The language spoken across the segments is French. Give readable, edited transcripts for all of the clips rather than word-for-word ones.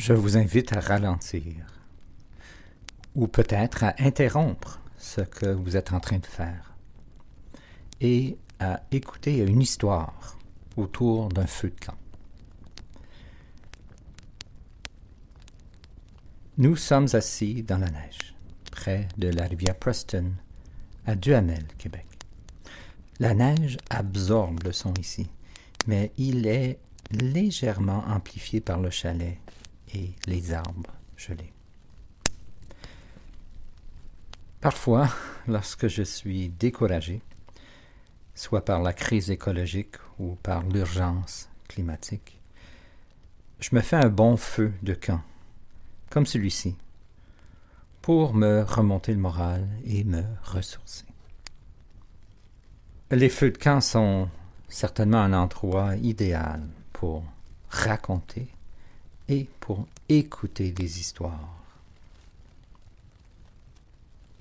Je vous invite à ralentir, ou peut-être à interrompre ce que vous êtes en train de faire, et à écouter une histoire autour d'un feu de camp. Nous sommes assis dans la neige, près de la rivière Preston, à Duhamel, Québec. La neige absorbe le son ici, mais il est légèrement amplifié par le chalet et les arbres gelés. Parfois, lorsque je suis découragé, soit par la crise écologique ou par l'urgence climatique, je me fais un bon feu de camp, comme celui-ci, pour me remonter le moral et me ressourcer. Les feux de camp sont certainement un endroit idéal pour raconter et pour écouter des histoires.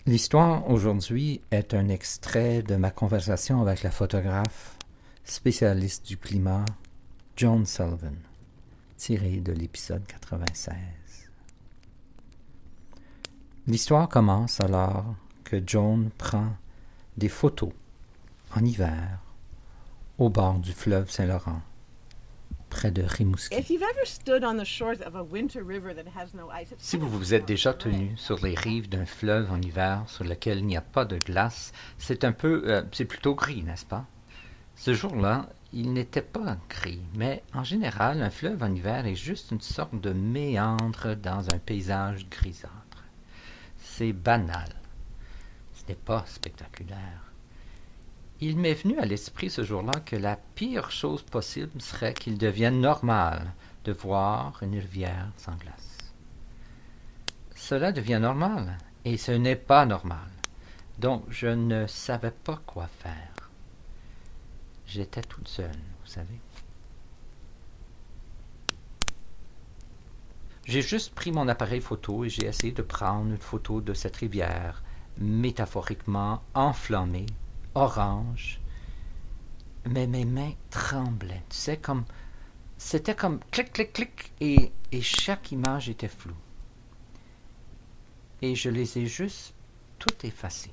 L'histoire aujourd'hui est un extrait de ma conversation avec la photographe spécialiste du climat Joan Sullivan, tirée de l'épisode 96. L'histoire commence alors que Joan prend des photos en hiver au bord du fleuve Saint-Laurent, près de Rimouski. Si vous vous êtes déjà tenu sur les rives d'un fleuve en hiver sur lequel il n'y a pas de glace, c'est plutôt gris, n'est-ce pas? Ce jour-là, il n'était pas gris, mais en général, un fleuve en hiver est juste une sorte de méandre dans un paysage grisâtre. C'est banal. Ce n'est pas spectaculaire. Il m'est venu à l'esprit ce jour-là que la pire chose possible serait qu'il devienne normal de voir une rivière sans glace. Cela devient normal, et ce n'est pas normal. Donc je ne savais pas quoi faire. J'étais toute seule, vous savez. J'ai juste pris mon appareil photo et j'ai essayé de prendre une photo de cette rivière, métaphoriquement enflammée, orange, mais mes mains tremblaient, tu sais, c'était comme clic, clic, clic, et chaque image était floue. Et je les ai juste toutes effacées.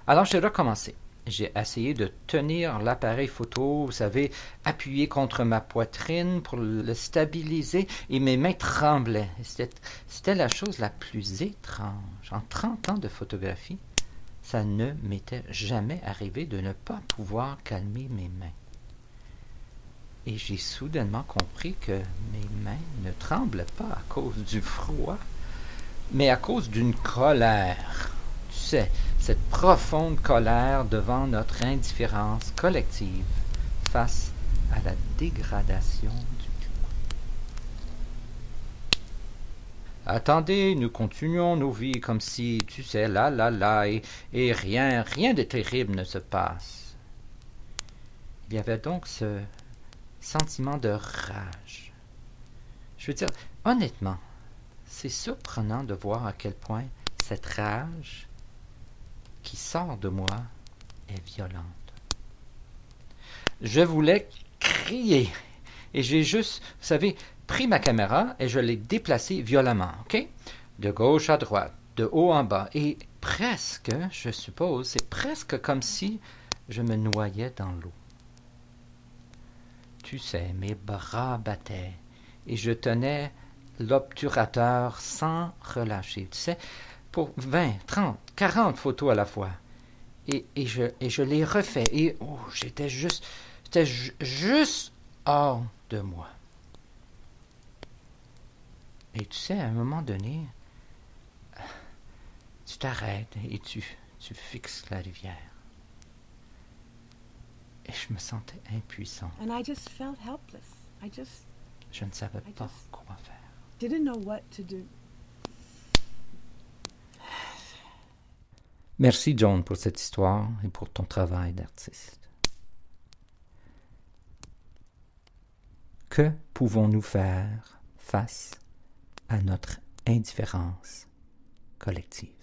Alors j'ai recommencé. J'ai essayé de tenir l'appareil photo, vous savez, appuyé contre ma poitrine pour le stabiliser, et mes mains tremblaient. C'était la chose la plus étrange. En 30 ans de photographie, ça ne m'était jamais arrivé de ne pas pouvoir calmer mes mains. Et j'ai soudainement compris que mes mains ne tremblaient pas à cause du froid, mais à cause d'une colère. Tu sais, cette profonde colère devant notre indifférence collective face à la dégradation du climat. Attendez, nous continuons nos vies comme si, tu sais, et rien de terrible ne se passe. Il y avait donc ce sentiment de rage. Je veux dire, honnêtement, c'est surprenant de voir à quel point cette rage qui sort de moi est violente. Je voulais crier et j'ai juste, vous savez, pris ma caméra et je l'ai déplacée violemment, ok? De gauche à droite, de haut en bas, et presque, je suppose, c'est presque comme si je me noyais dans l'eau. Tu sais, mes bras battaient et je tenais l'obturateur sans relâcher, tu sais, pour 20, 30, 40 photos à la fois. Et je les refais, et j'étais juste hors de moi. Et tu sais, à un moment donné, tu t'arrêtes et tu fixes la rivière. Et je me sentais impuissant. Je ne savais pas quoi faire. Didn't know what to do. Merci, Joan, pour cette histoire et pour ton travail d'artiste. Que pouvons-nous faire face à notre indifférence collective?